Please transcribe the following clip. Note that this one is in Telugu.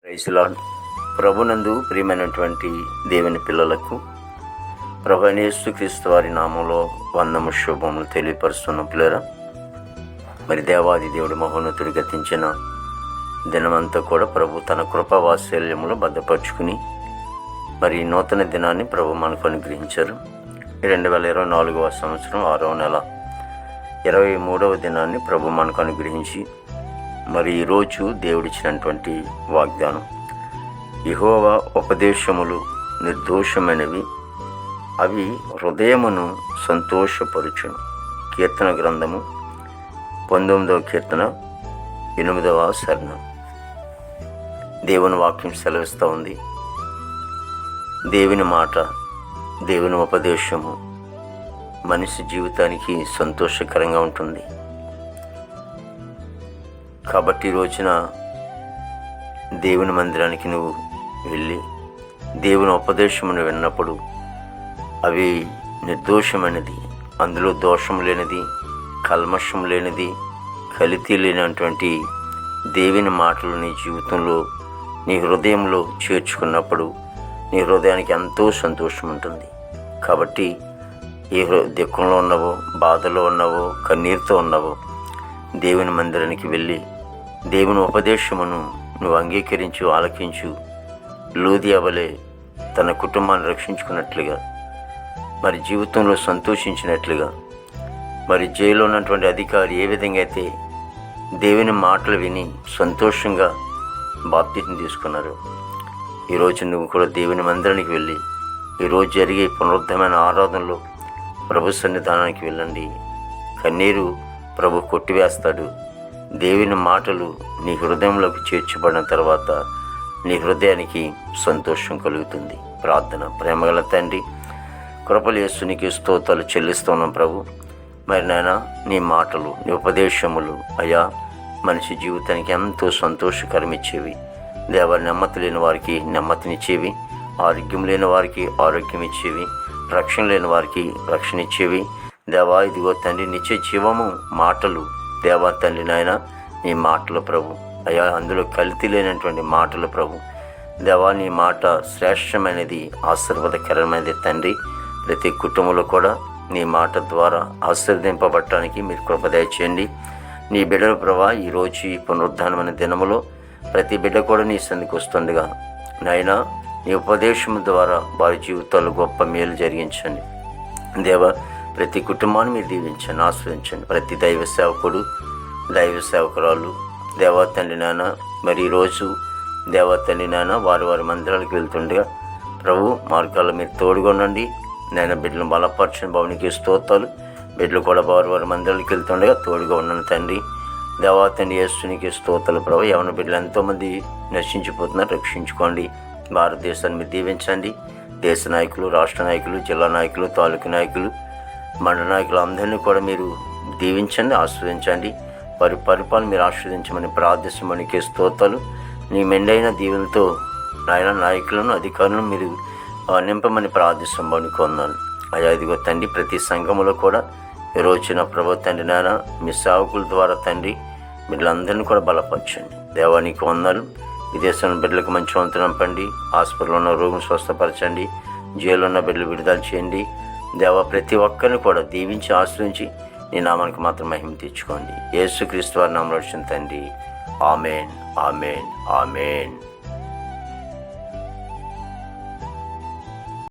Praise lord. ప్రభునందు ప్రియమైనటువంటి దేవుని పిల్లలకు ప్రభువైన యేసుక్రీస్తు వారి నామంలో వందము శుభములు తెలియపరుస్తున్న పిల్లరా, మరి దేవాది దేవుడి మహోన్నతుడు గతించిన దినమంతా కూడా ప్రభు తన కృపా వాత్సల్యములో భద్రపరుచుకుని మరి నూతన దినాన్ని ప్రభు మనకు అనుగ్రహించారు. 2024వ సంవత్సరం 6వ నెల 23వ దినాన్ని ప్రభు మనకు అనుగ్రహించి మరి ఈరోజు దేవుడిచ్చినటువంటి వాగ్దానం, యెహోవా ఉపదేశములు నిర్దోషమైనవి, అవి హృదయమును సంతోషపరుచును. కీర్తన గ్రంథము 19వ కీర్తన 8వ శరణం. దేవుని వాక్యం సెలవిస్తూ ఉంది, దేవుని మాట, దేవుని ఉపదేశము మనిషి జీవితానికి సంతోషకరంగా ఉంటుంది. కాబట్టి ఈ రోజున దేవుని మందిరానికి నువ్వు వెళ్ళి దేవుని ఉపదేశమును విన్నప్పుడు అవి నిర్దోషమైనది, అందులో దోషం లేనిది, కల్మషం లేనిది, కల్తీ లేనటువంటి దేవుని మాటలు నీ జీవితంలో నీ హృదయంలో చేర్చుకున్నప్పుడు నీ హృదయానికి ఎంతో సంతోషం ఉంటుంది. కాబట్టి ఏ దుఃఖంలో ఉన్నావో, బాధలో ఉన్నావో, కన్నీరుతో ఉన్నావో దేవుని మందిరానికి వెళ్ళి దేవుని ఉపదేశమును నువ్వు అంగీకరించు, ఆలకించు. లూదియా వలె తన కుటుంబాన్ని రక్షించుకున్నట్లుగా, మరి జీవితంలో సంతోషించినట్లుగా, మరి జైల్లో ఉన్నటువంటి అధికారి ఏ విధంగా అయితే దేవుని మాటలు విని సంతోషంగా బాప్తిసం తీసుకున్నారు, ఈరోజు నువ్వు కూడా దేవుని మందిరానికి వెళ్ళి ఈరోజు జరిగే పునరుద్ధమైన ఆరాధనలో ప్రభు సన్నిధానానికి వెళ్ళండి. కన్నీరు ప్రభు కొట్టివేస్తాడు. దేవుని మాటలు నీ హృదయంలోకి చేర్చబడిన తర్వాత నీ హృదయానికి సంతోషం కలుగుతుంది. ప్రార్థన. ప్రేమగల తండ్రి, కృపలు యేసునికి స్తోత్రాలు చెల్లిస్తున్నాం ప్రభు. మరి నాయన, నీ మాటలు, నీ ఉపదేశములు అయ్యా మనిషి జీవితానికి ఎంతో సంతోషకరం ఇచ్చేవి. దేవ, నెమ్మది లేని వారికి నెమ్మదినిచ్చేవి, ఆరోగ్యం లేని వారికి ఆరోగ్యం ఇచ్చేవి, రక్షణ లేని వారికి రక్షణ ఇచ్చేవి. దేవా, ఇదిగో తండ్రి, నిత్య జీవము మాటలు దేవా తండ్రి నాయన, నీ మాటలు ప్రభు అయ్యా, అందులో కల్తీ లేనటువంటి మాటలు ప్రభు దేవా, నీ మాట శ్రేష్టమైనది, ఆశీర్వాదకరమైనది తండ్రి. ప్రతి కుటుంబంలో కూడా నీ మాట ద్వారా ఆశీర్వదింపబడటానికి మీరు కృప దయచేయండి. నీ బిడ్డల ప్రభా, ఈరోజు ఈ పునరుద్ధానమైన దినములో ప్రతి బిడ్డ కూడా నీ సందికి వస్తుండగా నాయన, నీ ఉపదేశం ద్వారా వారి జీవితాల్లో గొప్ప మేలు జరిగించండి. దేవా, ప్రతి కుటుంబాన్ని మీరు దీవించండి, ఆశ్రయించండి. ప్రతి దైవ సేవకుడు, దైవ సేవకురాలు దేవా తండ్రి నాన్న, మరి ఈరోజు దేవా తండ్రి నాన్న వారి వారి మందిరాలకు వెళ్తుండగా ప్రభు మార్గాల్లో మీరు తోడుగా ఉండండి. నేను బిడ్డలను బలపరచని భవనికి స్తోత్రాలు. బిడ్డలు కూడా వారి వారి మందిరాలకు వెళ్తుండగా తోడుగా ఉన్నాను తండ్రి. దేవా తండ్రి యేసునికి స్తోత్రాలు ప్రభు. యవన బిడ్డలు ఎంతోమంది నశించిపోతున్నారు, రక్షించుకోండి. భారతదేశాన్ని మీరు దీవించండి. దేశ నాయకులు, రాష్ట్ర నాయకులు, జిల్లా నాయకులు, తాలూకు నాయకులు, మండల నాయకులు అందరినీ కూడా మీరు దీవించండి, ఆస్వాదించండి. వారి పరిపాలన మీరు ఆస్వాదించమని ప్రార్థించమనికి స్తోత్రాలు. నీ మెండైన దీవులతో నాయన నాయకులను, అధికారులను మీరు నింపమని ప్రార్థిస్తామని కొన్నాను. అయ్యా ఇదిగో తండ్రి, ప్రతి సంఘములో కూడా ఈ రోజున ప్రభు తండ్రి నాయన మీ సేవకుల ద్వారా తండ్రి బిడ్డలందరినీ కూడా బలపరచండి. దేవానికి వందలు. విదేశంలో బిడ్డలకు మంచి వంతు నంపండి. హాస్పిటల్లో ఉన్న రోగం స్వస్థపరచండి. జైల్లో ఉన్న బిడ్డలు విడుదల చేయండి. దేవ, ప్రతి ఒక్కరిని కూడా దీవించి ఆశ్రయించి నీ నామానికి మాత్రం మహిమ తెచ్చుకోండి. యేసుక్రీస్తు వారి నామములో తండ్రి. ఆమేన్, ఆమేన్, ఆమేన్.